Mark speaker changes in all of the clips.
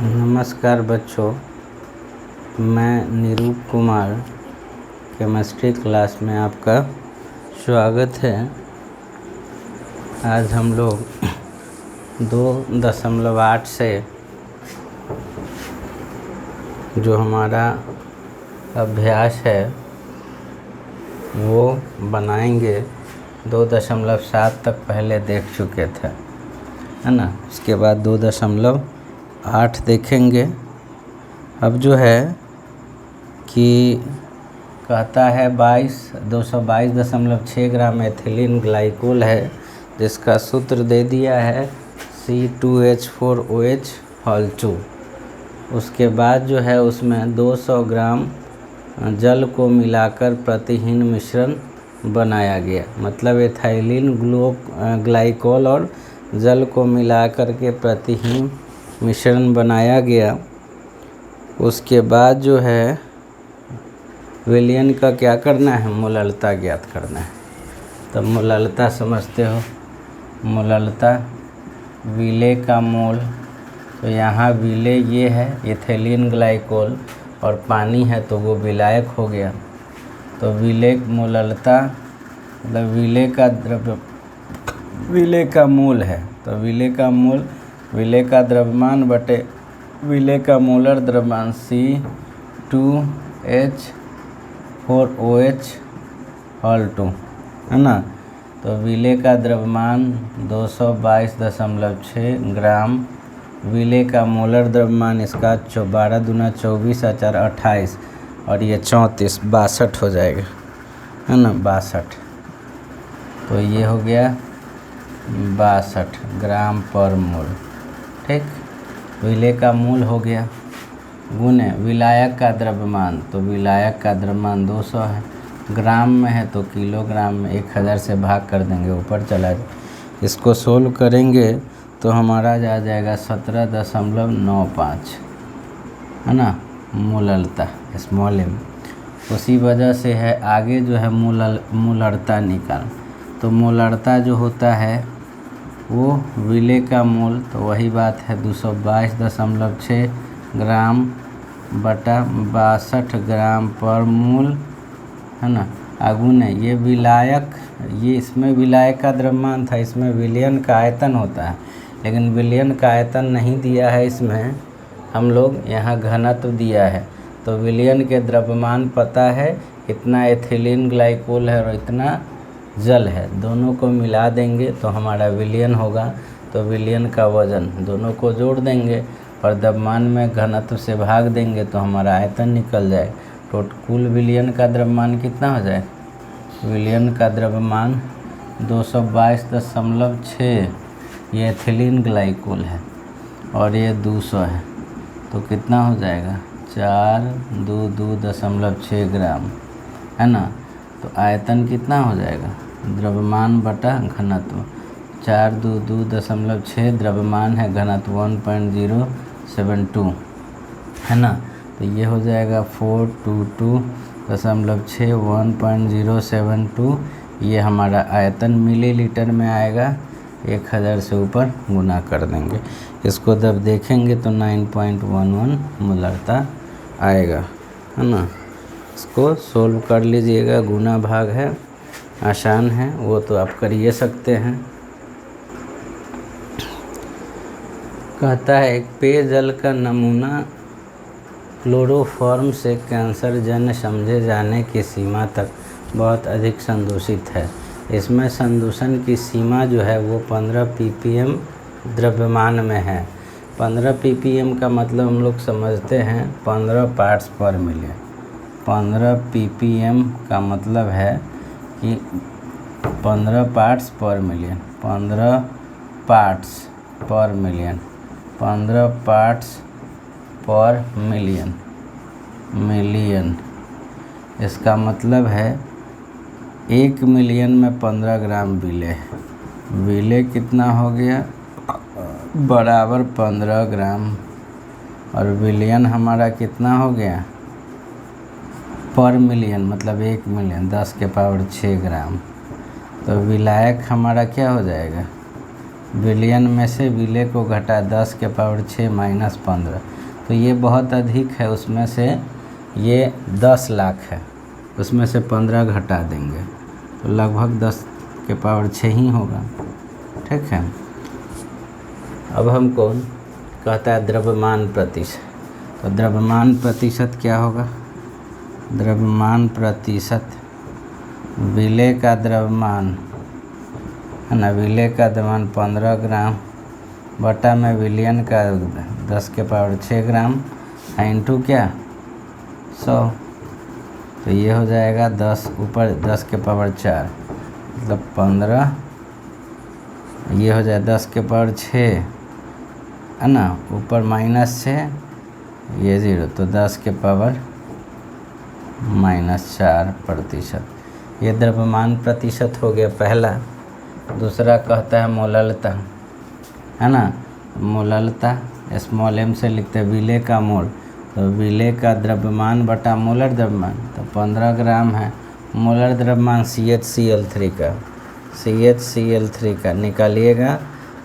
Speaker 1: नमस्कार बच्चों, मैं निरूप कुमार केमिस्ट्री क्लास में आपका स्वागत है। आज हम लोग 2.8 से जो हमारा अभ्यास है वो बनाएंगे। 2.7 तक पहले देख चुके थे, है ना। इसके बाद 2.8 देखेंगे। अब जो है कि कहता है 222.6 ग्राम एथिलीन ग्लाइकोल है, जिसका सूत्र दे दिया है C2H4OH हॉल 2। उसके बाद जो है उसमें 200 ग्राम जल को मिलाकर प्रतिहीन मिश्रण बनाया गया। मतलब एथिलीन ग्लाइकोल और जल को मिलाकर के प्रतिहीन मिश्रण बनाया गया। उसके बाद जो है विलयन का क्या करना है, मोललता ज्ञात करना है। तो मोललता समझते हो, मोललता विलेय का मोल। तो यहाँ विलेय ये है एथिलीन ग्लाइकोल और पानी है तो वो विलायक हो गया। तो विलेय मोललता मतलब विलेय का मोल है। तो विलेय का मोल विलेय का द्रव्यमान बटे विलेय का मोलर द्रव्यमान C2H4OH हॉल 2, है ना। तो विलेय का द्रव्यमान 222.6 ग्राम। विलेय का मोलर द्रव्यमान इसका 12 दूना 24 4 28 और ये 34 62 हो जाएगा, है ना, 62। तो ये हो गया 62 ग्राम पर मोल। ठीक, विलेय का मोल हो गया गुने विलायक का द्रव्यमान। तो विलायक का द्रव्यमान 200 है, ग्राम में है तो किलोग्राम में 1000 से भाग कर देंगे, ऊपर चला जाए। इसको सोल्व करेंगे तो हमारा आ जाएगा 17.95, है ना, मोललता स्मॉल m। उसी वजह से है आगे जो है मोलरता निकाल। तो मोलरता जो होता है वो विलेय का मोल, तो वही बात है 222.6 ग्राम बटा 62 ग्राम पर मोल, है ना। आगुने ये विलायक, ये इसमें विलायक का द्रव्यमान था, इसमें विलयन का आयतन होता है, लेकिन विलयन का आयतन नहीं दिया है इसमें, हम लोग यहाँ घनत्व दिया है। तो विलयन के द्रव्यमान पता है, इतना एथिलीन ग्लाइकोल है और इतना जल है, दोनों को मिला देंगे तो हमारा विलयन होगा। तो विलयन का वजन दोनों को जोड़ देंगे और द्रव्यमान में घनत्व से भाग देंगे तो हमारा आयतन निकल जाए। तो कुल विलयन का द्रव्यमान कितना हो जाए, विलयन का द्रव्यमान 222.6, ये एथिलीन ग्लाइकोल है और ये 200 है, तो कितना हो जाएगा 422.6 ग्राम, है ना। तो आयतन कितना हो जाएगा, द्रव्यमान बटा घनत्व 422.6, द्रव्यमान है घनत्व 1.072, है ना। तो ये हो जाएगा 422.6 1.072। ये हमारा आयतन मिलीलीटर में आएगा, 1000 से ऊपर गुना कर देंगे। इसको जब देखेंगे तो 9.11 मोलरता आएगा, है ना। इसको सोल्व कर लीजिएगा, गुना भाग है, आसान है, वो तो आप कर ही सकते हैं। कहता है एक पेयजल का नमूना क्लोरोफॉर्म से कैंसर जन्य समझे जाने की सीमा तक बहुत अधिक संदूषित है। इसमें संदूषण की सीमा जो है वो 15 ppm द्रव्यमान में है। 15 ppm का मतलब हम लोग समझते हैं 15 पार्ट्स पर मिलियन। 15 ppm का मतलब है कि 15 पार्ट्स पर मिलियन, 15 पार्ट्स पर मिलियन, 15 पार्ट्स पर मिलियन, मिलियन। इसका मतलब है 1 मिलियन में 15 ग्राम विलेय है। विलेय कितना हो गया, बराबर 15 ग्राम, और विलयन हमारा कितना हो गया पर मिलियन, मतलब 1 मिलियन 10 के पावर 6 ग्राम। तो विलायक हमारा क्या हो जाएगा, विलयन में से विलय को घटा 10 के पावर 6 माइनस 15, तो ये बहुत अधिक है, उसमें से ये 10 लाख है, उसमें से 15 घटा देंगे तो लगभग 10 के पावर 6 ही होगा। ठीक है। अब हमको कहता है द्रव्यमान प्रतिशत, तो द्रव्यमान प्रतिशत क्या होगा? द्रव्यमान प्रतिशत विलय का द्रव्यमान है ना, विलय का द्रव्यमान 15 ग्राम बटा में विलयन का 10 के पावर 6 ग्राम इंटू क्या 100, तो ये हो जाएगा 10 ऊपर 10 के पावर 4 मतलब 15, ये हो जाए 10 के पावर 6 है ना, ऊपर माइनस 6 ये 0, तो 10 के पावर -4%। ये द्रव्यमान प्रतिशत हो गया पहला। दूसरा कहता है मोललता, है ना, मोललता स्मॉल m से लिखते हैं विलय का मोल, तो विलय का द्रव्यमान बटा मोलर द्रव्यमान, तो 15 ग्राम है, मोलर द्रव्यमान CHCl3 का, CHCl3 का निकालिएगा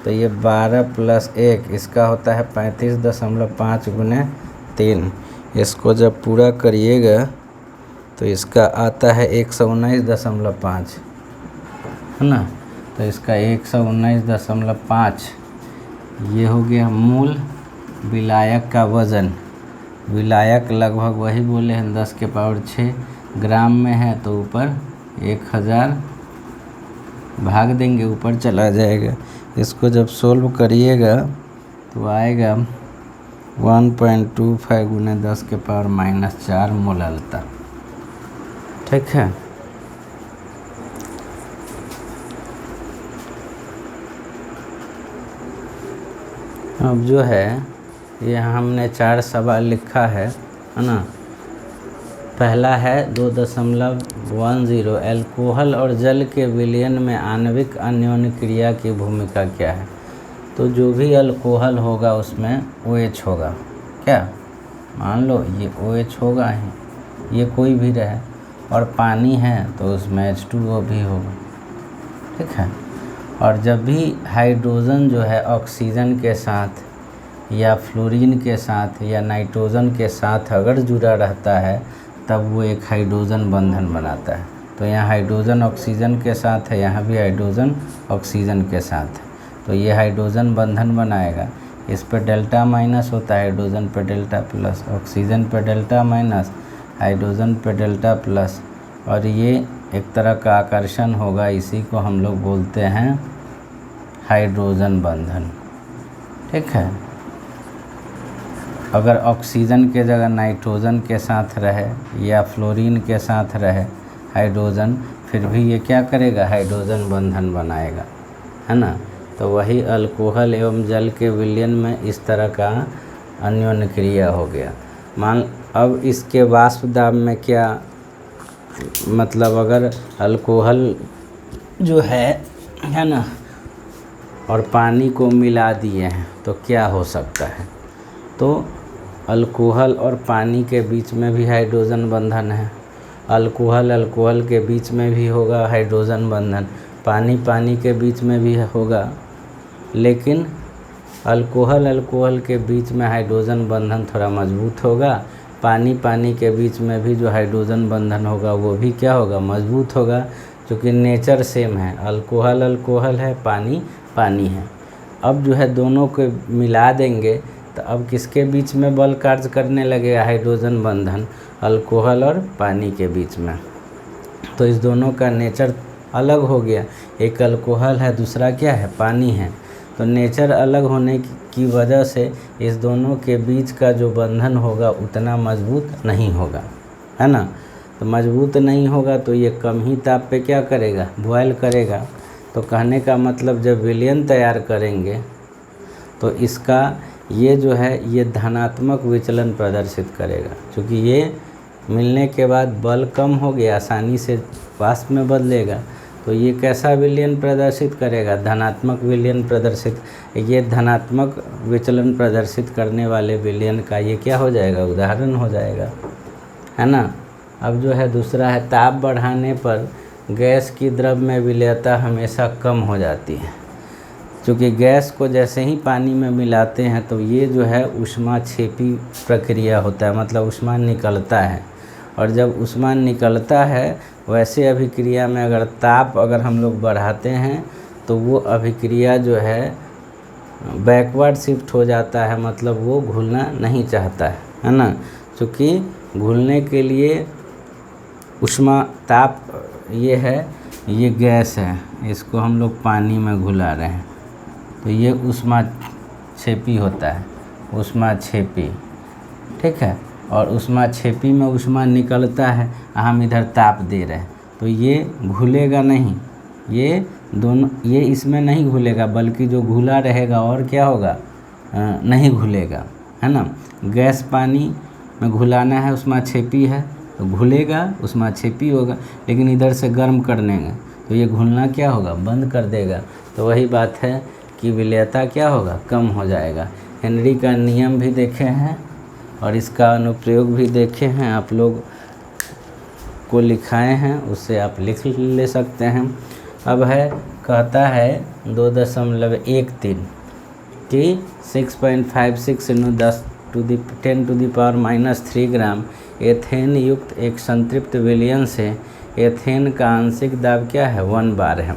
Speaker 1: तो ये 12 + 1 इसका होता है 35.5 × 3, इसको जब पूरा करिएगा तो इसका आता है 119.5, है ना, तो इसका 119.5 ये हो गया मूल। विलायक का वज़न, विलायक लगभग वही बोले हैं 10 के पावर 6 ग्राम में है, तो ऊपर 1000 भाग देंगे ऊपर चला जाएगा। इसको जब सोल्व करिएगा तो आएगा 1.25 × 10 के पावर -4 मोललता। ठीक है। अब जो है ये हमने 4 सवाल लिखा है ना। पहला है 2.10 अल्कोहल और जल के विलयन में आणविक अन्योन्य क्रिया की भूमिका क्या है? तो जो भी अल्कोहल होगा उसमें OH होगा, क्या मान लो ये OH होगा ही, ये कोई भी रहे, और पानी है तो उसमें H2O भी होगा। ठीक है। और जब भी हाइड्रोजन जो है ऑक्सीजन के साथ या फ्लोरीन के साथ या नाइट्रोजन के साथ अगर जुड़ा रहता है तब वो एक हाइड्रोजन बंधन बनाता है। तो यहाँ हाइड्रोजन ऑक्सीजन के साथ है, यहाँ भी हाइड्रोजन ऑक्सीजन के साथ है, तो ये हाइड्रोजन बंधन बनाएगा। इस पर डेल्टा माइनस होता है, हाइड्रोजन पे डेल्टा प्लस, ऑक्सीजन पे डेल्टा माइनस, हाइड्रोजन पे डेल्टा प्लस, और ये एक तरह का आकर्षण होगा, इसी को हम लोग बोलते हैं हाइड्रोजन बंधन। ठीक है। अगर ऑक्सीजन के जगह नाइट्रोजन के साथ रहे या फ्लोरीन के साथ रहे हाइड्रोजन, फिर भी ये क्या करेगा, हाइड्रोजन बंधन बनाएगा, है ना। तो वही अल्कोहल एवं जल के विलयन में इस तरह का अन्योन्य क्रिया हो गया। अब इसके वाष्प दाब में क्या मतलब, अगर अल्कोहल जो है ना, और पानी को मिला दिए हैं तो क्या हो सकता है? तो अल्कोहल और पानी के बीच में भी हाइड्रोजन बंधन है, अल्कोहल के बीच में भी होगा हाइड्रोजन बंधन, पानी के बीच में भी होगा, लेकिन अल्कोहल के बीच में हाइड्रोजन बंधन थोड़ा मजबूत होगा, पानी के बीच में भी जो हाइड्रोजन बंधन होगा वो भी क्या होगा, मजबूत होगा, क्योंकि नेचर सेम है, अल्कोहल है, पानी है। अब जो है दोनों को मिला देंगे तो अब किसके बीच में बल कार्य करने लगेगा, हाइड्रोजन बंधन, अल्कोहल और पानी के बीच में। तो इस दोनों का नेचर अलग हो गया, एक अल्कोहल है, दूसरा क्या है, पानी है। तो नेचर अलग होने की वजह से इस दोनों के बीच का जो बंधन होगा उतना मजबूत नहीं होगा, है ना। तो मजबूत नहीं होगा तो ये कम ही ताप पे क्या करेगा, बॉयल करेगा। तो कहने का मतलब जब विलयन तैयार करेंगे तो इसका ये जो है ये धनात्मक विचलन प्रदर्शित करेगा, क्योंकि ये मिलने के बाद बल कम हो गया, आसानी से वाष्प में बदलेगा। तो ये कैसा विलयन प्रदर्शित करेगा, धनात्मक विलयन प्रदर्शित। ये धनात्मक विचलन प्रदर्शित करने वाले विलयन का ये क्या हो जाएगा, उदाहरण हो जाएगा, है ना। अब जो है दूसरा है ताप बढ़ाने पर गैस की द्रव में विलयता हमेशा कम हो जाती है। क्योंकि गैस को जैसे ही पानी में मिलाते हैं तो ये जो है ऊष्माक्षेपी प्रक्रिया होता है, मतलब ऊष्मा निकलता है। और जब ऊष्मा निकलता है वैसे अभिक्रिया में अगर ताप अगर हम लोग बढ़ाते हैं तो वो अभिक्रिया जो है बैकवर्ड शिफ्ट हो जाता है, मतलब वो घुलना नहीं चाहता है ना। क्योंकि घुलने के लिए ऊष्मा ताप ये है, ये गैस है, इसको हम लोग पानी में घुला रहे हैं तो ये ऊष्माक्षेपी होता है, ऊष्माक्षेपी, ठीक है। और ऊष्माक्षेपी में ऊष्मा निकलता है, हम इधर ताप दे रहे हैं तो ये घुलेगा नहीं, ये दोनों ये इसमें नहीं घुलेगा, बल्कि जो घुला रहेगा और क्या होगा, नहीं घुलेगा, है ना। गैस पानी में घुलाना है, ऊष्माक्षेपी है तो घुलेगा, ऊष्माक्षेपी होगा। लेकिन इधर से गर्म करने में तो ये घुलना क्या होगा, बंद कर देगा। तो वही बात है कि विलेयता क्या होगा, कम हो जाएगा। हेनरी का नियम भी देखे हैं और इसका अनुप्रयोग भी देखे हैं, आप लोग को लिखाए हैं, उससे आप लिख ले सकते हैं। अब है, कहता है 2.13 कि 6.56 × 10⁻³ ग्राम एथेन युक्त एक संतृप्त विलयन से एथेन का आंशिक दाब क्या है, 1 बार है।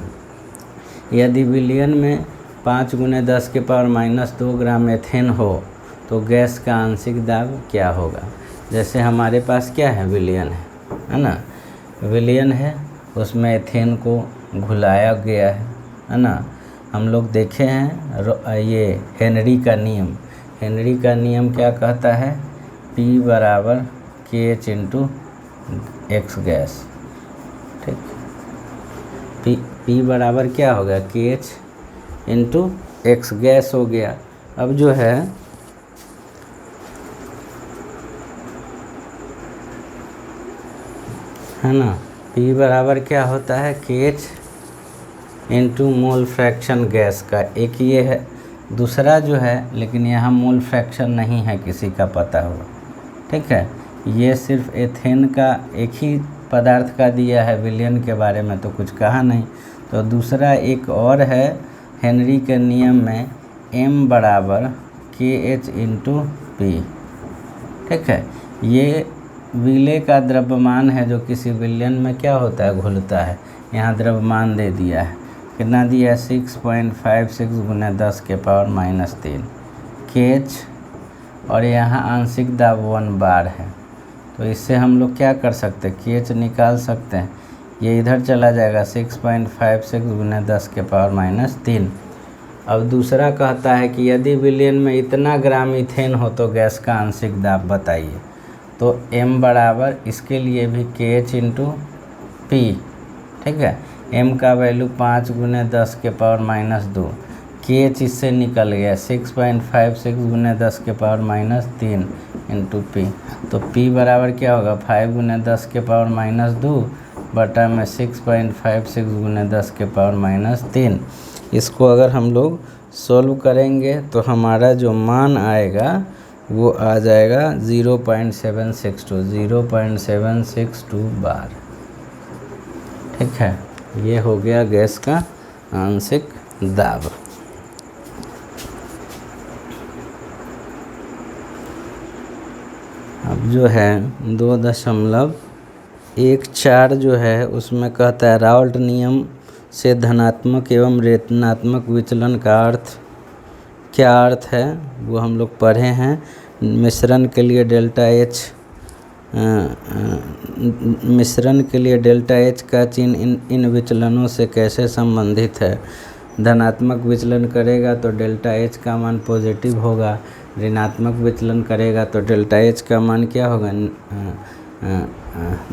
Speaker 1: यदि विलयन में 5 × 10⁻² ग्राम एथेन हो तो गैस का आंशिक दाब क्या होगा। जैसे हमारे पास क्या है, विलयन है ना, विलयन है, उसमें एथेन को घुलाया गया है ना। हम लोग देखे हैं ये हेनरी का नियम, हेनरी का नियम क्या कहता है, P = KH × X गैस, ठीक। P बराबर क्या हो गया, KH × X गैस हो गया। अब जो है ना, P बराबर क्या होता है, KH × मोल फ्रैक्शन गैस का, एक ये है, दूसरा जो है, लेकिन यहाँ मोल फ्रैक्शन नहीं है किसी का पता हुआ, ठीक है। ये सिर्फ एथेन का एक ही पदार्थ का दिया है, विलयन के बारे में तो कुछ कहा नहीं। तो दूसरा एक और है, हेनरी के नियम में M = KH × P, ठीक है। ये विलेय का द्रव्यमान है जो किसी विलयन में क्या होता है, घुलता है। यहाँ द्रव्यमान दे दिया है, कितना दिया है, 6.56 × 10⁻³ KH, और यहाँ आंशिक दाब 1 बार है। तो इससे हम लोग क्या कर सकते हैं, KH निकाल सकते हैं, ये इधर चला जाएगा 6.56 × 10⁻³ अब दूसरा कहता है कि यदि विलयन में इतना ग्राम इथेन हो तो गैस का आंशिक दाब बताइए। तो M बराबर, इसके लिए भी KH × P, ठीक है। M का वैल्यू 5 × 10⁻² KH इससे निकल गया 6.56 × 10⁻³ × P। तो P बराबर क्या होगा, 5 × 10⁻² बटा में 6.56 × 10⁻³ इसको अगर हम लोग सॉल्व करेंगे तो हमारा जो मान आएगा वो आ जाएगा 0.762 बार, ठीक है। ये हो गया गैस का आंशिक दाब। अब जो है 2.14 जो है उसमें कहता है राउल्ट नियम से धनात्मक एवं ऋणात्मक विचलन का क्या अर्थ है, वो हम लोग पढ़े हैं। मिश्रण के लिए डेल्टा H का चिन्ह इन विचलनों से कैसे संबंधित है। धनात्मक विचलन करेगा तो डेल्टा H का मान पॉजिटिव होगा, ऋणात्मक विचलन करेगा तो डेल्टा H का मान क्या होगा,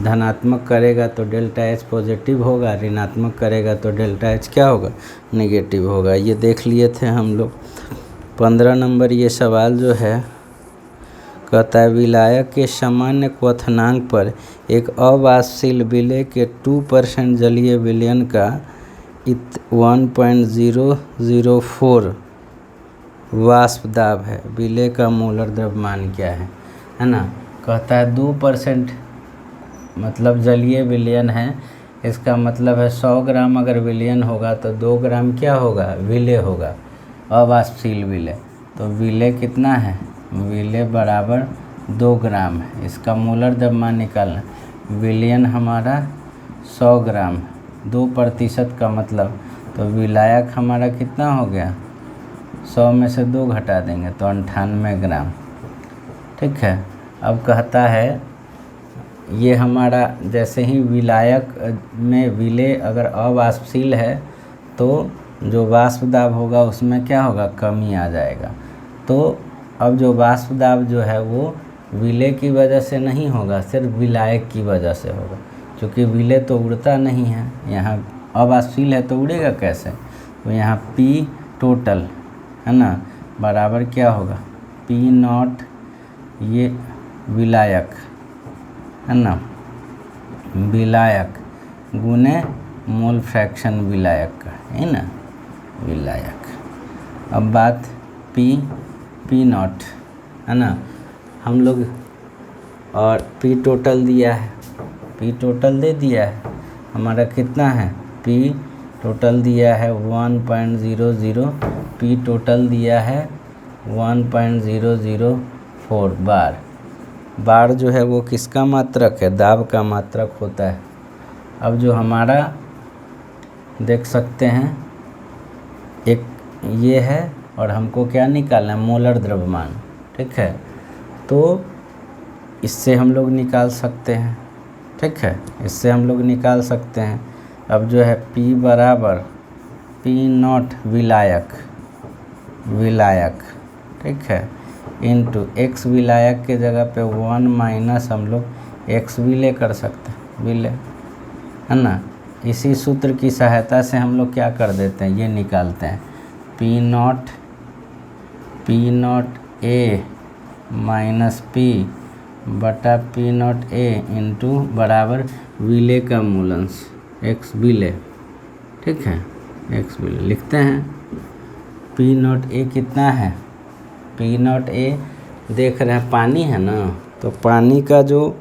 Speaker 1: धनात्मक करेगा तो डेल्टा H पॉजिटिव होगा, ऋणात्मक करेगा तो डेल्टा H क्या होगा, नेगेटिव होगा। ये देख लिए थे हम लोग। 15 नंबर ये सवाल जो है कहता है विलायक के सामान्य क्वथनांक पर एक अवाष्पशील विलेय के 2% जलीय विलयन का 1.004 वाष्प दाब है, विलेय का मोलर द्रव्यमान क्या है ना। कहता है 2% मतलब जलीय विलयन है, इसका मतलब है 100 ग्राम अगर विलयन होगा तो 2 ग्राम क्या होगा, विलेय होगा। अवाष्पशील विलेय। तो विलेय कितना है, विलेय बराबर 2 ग्राम है। इसका मोलर द्रव्यमान निकालना, विलयन हमारा 100 ग्राम, 2% का मतलब, तो विलायक हमारा कितना हो गया, 100 में से 2 घटा देंगे तो 98 ग्राम। ठीक है। अब कहता है ये हमारा जैसे ही विलायक में विलेय अगर अवाष्पशील है तो जो वाष्प दाब होगा उसमें क्या होगा, कमी आ जाएगा। तो अब जो वाष्प दाब जो है वो विलेय की वजह से नहीं होगा, सिर्फ विलायक की वजह से होगा, क्योंकि विलेय तो उड़ता नहीं है, यहाँ अवाष्पशील है तो उड़ेगा कैसे। तो यहाँ P टोटल है ना बराबर क्या होगा, P0 ये विलायक है ना, विलायक गुने मोल फ्रैक्शन विलायक का है ना, विलायक। अब बात P0 है ना, हम लोग और P टोटल दिया है, P टोटल दे दिया है हमारा कितना है, P टोटल दिया है 1.00, P टोटल दिया है 1.004 बार। बार जो है वो किसका मात्रक है, दाब का मात्रक होता है। अब जो हमारा देख सकते हैं एक ये है और हमको क्या निकालना है, मोलर द्रव्यमान। ठीक है, तो इससे हम लोग निकाल सकते हैं। ठीक है, इससे हम लोग निकाल सकते हैं। अब जो है P बराबर P0 विलायक, विलायक ठीक है, इंटू x विलायक के जगह पे 1 माइनस हम लोग x विलेय कर सकते हैं, विलेय है ना। इसी सूत्र की सहायता से हम लोग क्या कर देते हैं, ये निकालते हैं P0 A माइनस P बटा P0 A इंटू बराबर विलेय का मूलांश x विलेय। ठीक है, x विलेय लिखते हैं। P0 A कितना है, P0 A देख रहे हैं पानी है ना, तो पानी का जो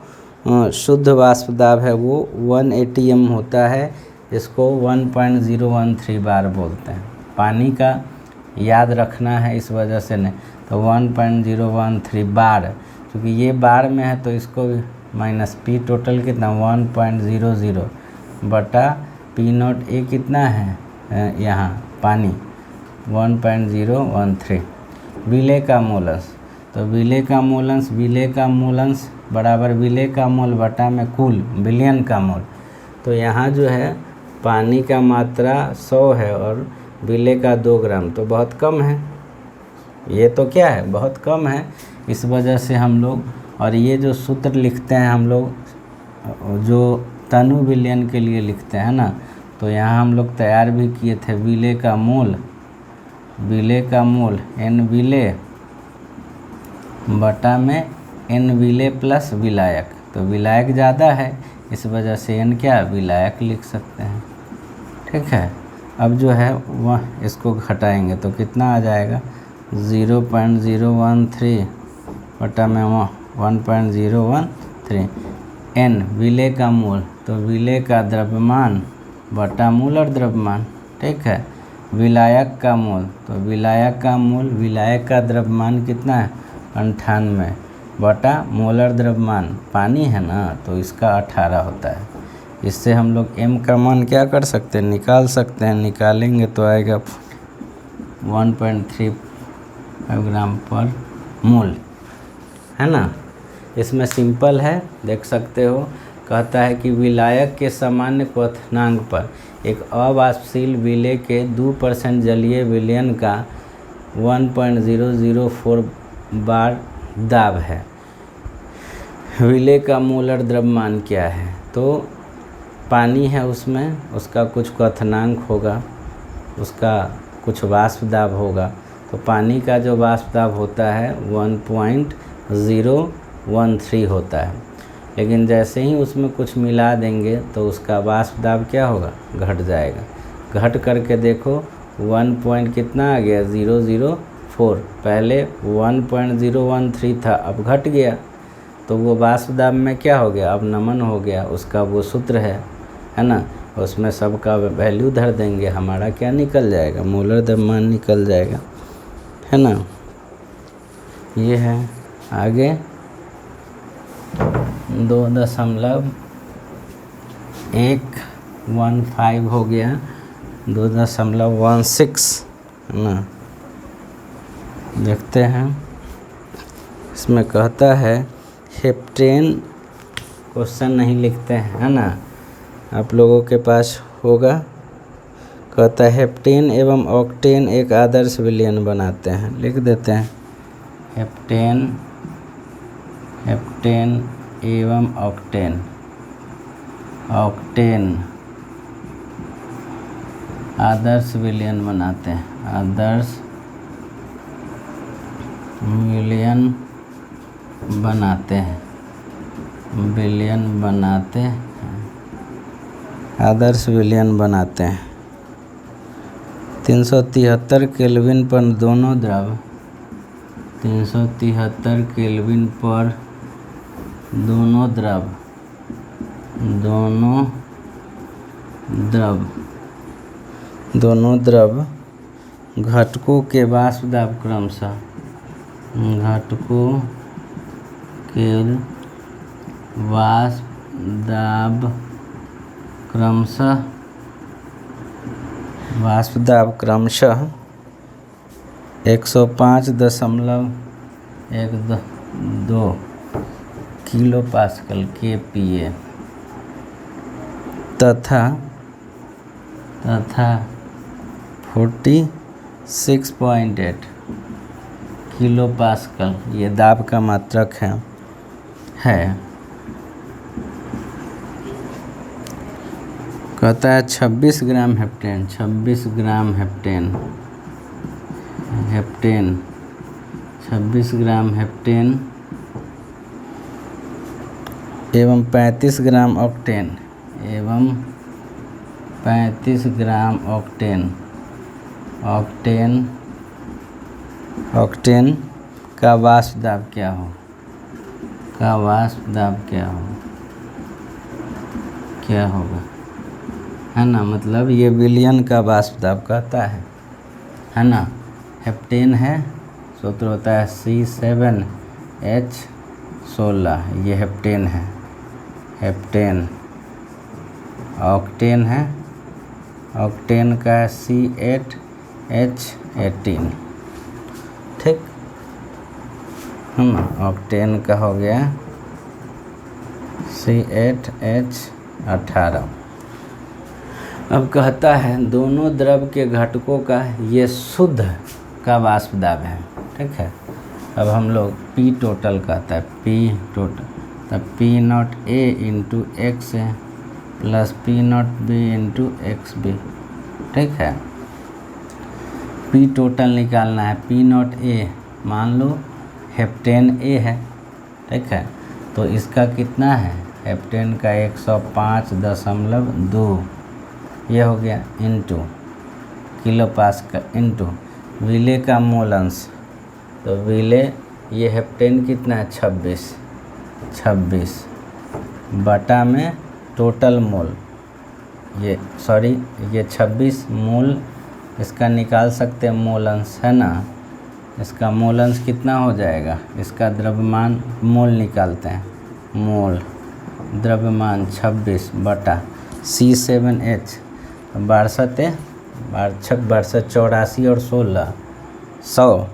Speaker 1: शुद्ध वाष्प दाब है वो 1 atm होता है, इसको 1.013 बार बोलते हैं। पानी का याद रखना है इस वजह से नहीं, तो 1.013 बार, क्योंकि ये बार में है तो इसको माइनस P टोटल कितना 1.00 बटा P0 A कितना है यहाँ पानी 1.013। विलेय का मोलंश, तो विलेय का मोलंश, विलेय का मोलंश बराबर विलेय का मोल बटा में कुल विलयन का मोल। तो यहाँ जो है पानी का मात्रा 100 है और विलेय का 2 ग्राम, तो बहुत कम है। ये तो क्या है, बहुत कम है। इस वजह से हम लोग, और ये जो सूत्र लिखते हैं हम लोग जो तनु विलयन के लिए लिखते हैं ना, तो यहाँ हम लोग तैयार भी किए थे। विलेय का मोल, विलेय का मोल n विलेय बटा में n विलेय प्लस विलायक, तो विलायक ज़्यादा है इस वजह से n क्या विलायक लिख सकते हैं। ठीक है, अब जो है वह इसको घटाएंगे तो कितना आ जाएगा 0.013 बटा में 1.013। n विलेय का मोल, तो विलेय का द्रव्यमान बटा मोलर द्रव्यमान। ठीक है, विलायक का मोल, तो विलायक का मोल, विलायक का द्रव्यमान कितना है 98 बटा मोलर द्रव्यमान, पानी है ना तो इसका 18 होता है। इससे हम लोग m का मान क्या कर सकते हैं, निकाल सकते हैं। निकालेंगे तो आएगा 1.35 ग्राम पर मोल, है ना। इसमें सिंपल है, देख सकते हो। कहता है कि विलायक के सामान्य क्वथनांक पर एक अवाष्पशील विलेय के 2% जलीय विलयन का 1.004 बार दाब है। विलेय का मोलर द्रव्यमान क्या है, तो पानी है उसमें, उसका कुछ क्वथनांक होगा, उसका कुछ वाष्प दाब होगा। तो पानी का जो वाष्प दाब होता है 1.013 होता है, लेकिन जैसे ही उसमें कुछ मिला देंगे तो उसका वाष्प दाब क्या होगा, घट जाएगा। घट करके देखो 1 कितना आ गया 004, पहले 1.013 था, अब घट गया, तो वो वाष्प दाब में क्या हो गया, अब नमन हो गया। उसका वो सूत्र है ना, उसमें सबका वैल्यू धर देंगे, हमारा क्या निकल जाएगा, मोलर द्रव्यमान निकल जाएगा। है ना। ये है आगे 2.115 हो गया 2.16 है ना। देखते हैं इसमें कहता है हेप्टेन, क्वेश्चन नहीं लिखते हैं है ना, आप लोगों के पास होगा। कहता है हेप्टेन एवं ऑक्टेन एक आदर्श विलयन बनाते हैं, लिख देते हैं हेप्टेन एवं ऑक्टेन आदर्श विलयन बनाते हैं, आदर्श विलयन बनाते हैं, आदर्श विलयन बनाते हैं। 373 केल्विन पर दोनों द्रव 373 केल्विन पर दोनों द्रव घटकों के वाष्प दाब क्रमशः 105.12 किलो पास्कल kPa तथा 46.8 किलो पास्कल ये दाब का मात्रक है। कहता है 26 ग्राम हेप्टेन एवं 35 ग्राम ऑक्टेन का वाष्प दाब क्या होगा है ना। मतलब ये विलयन का वाष्प दाब कहता है ना। हेप्टेन है, सूत्र होता है C7H16, ये हेप्टेन है। ऑक्टेन है, ऑक्टेन का है C8H18, ठीक है ना। ऑक्टेन का हो गया C8H18। अब कहता है दोनों द्रव के घटकों का ये शुद्ध का वाष्प दाब है, ठीक है। अब हम लोग P टोटल कहता है, P टोटल तब P0A इंटू एक्स है प्लस P0B इंटू XB, ठीक है। P टोटल निकालना है, P0A मान लो हेप्टेन A है, ठीक है। तो इसका कितना है, हेप्टेन का 105.2 ये हो गया इंटू किलो पास्कल इंटू विले का मोल अंश। तो विले ये हेप्टेन कितना है 26 बटा में टोटल मोल, ये 26 मोल इसका निकाल सकते हैं मोल अंश, है ना। इसका मोल अंश कितना हो जाएगा, इसका द्रव्यमान मोल निकालते हैं, मोल द्रव्यमान 26 बटा C7H 62 84 और 16 100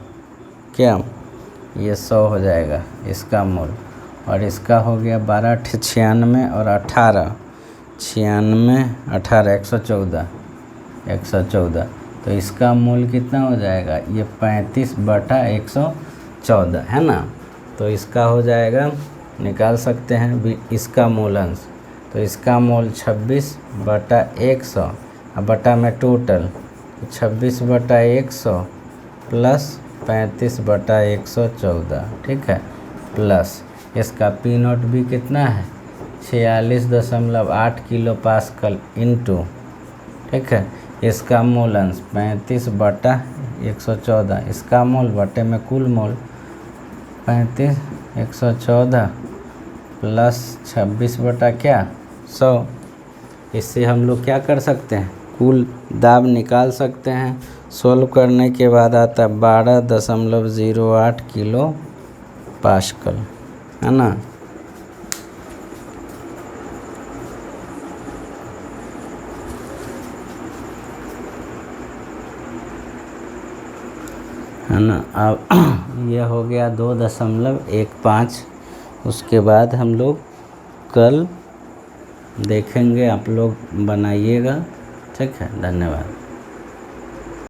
Speaker 1: क्या ये 100 हो जाएगा इसका मोल। और इसका हो गया 12 96 और 18 114 तो इसका मोल कितना हो जाएगा, ये 35 बटा 114 है ना। तो इसका हो जाएगा, निकाल सकते हैं इसका मोल अंश। तो इसका मोल 26 बटा 100 बटा में टोटल 26 बटा 100 प्लस 35 बटा 114, ठीक है। प्लस इसका P0B कितना है 46.8 किलो पास्कल इंटू, ठीक है। इसका मोल अंश 35 बटा 114, इसका मोल बटे में कुल मोल 35 114 प्लस 26 बटा क्या 100। इससे हम लोग क्या कर सकते हैं, कुल दाब निकाल सकते हैं। सोल्व करने के बाद आता 12.08 किलो पास्कल, है ना। है ना। अब यह हो गया 2.15। उसके बाद हम लोग कल देखेंगे, आप लोग बनाइएगा। ठीक है, धन्यवाद।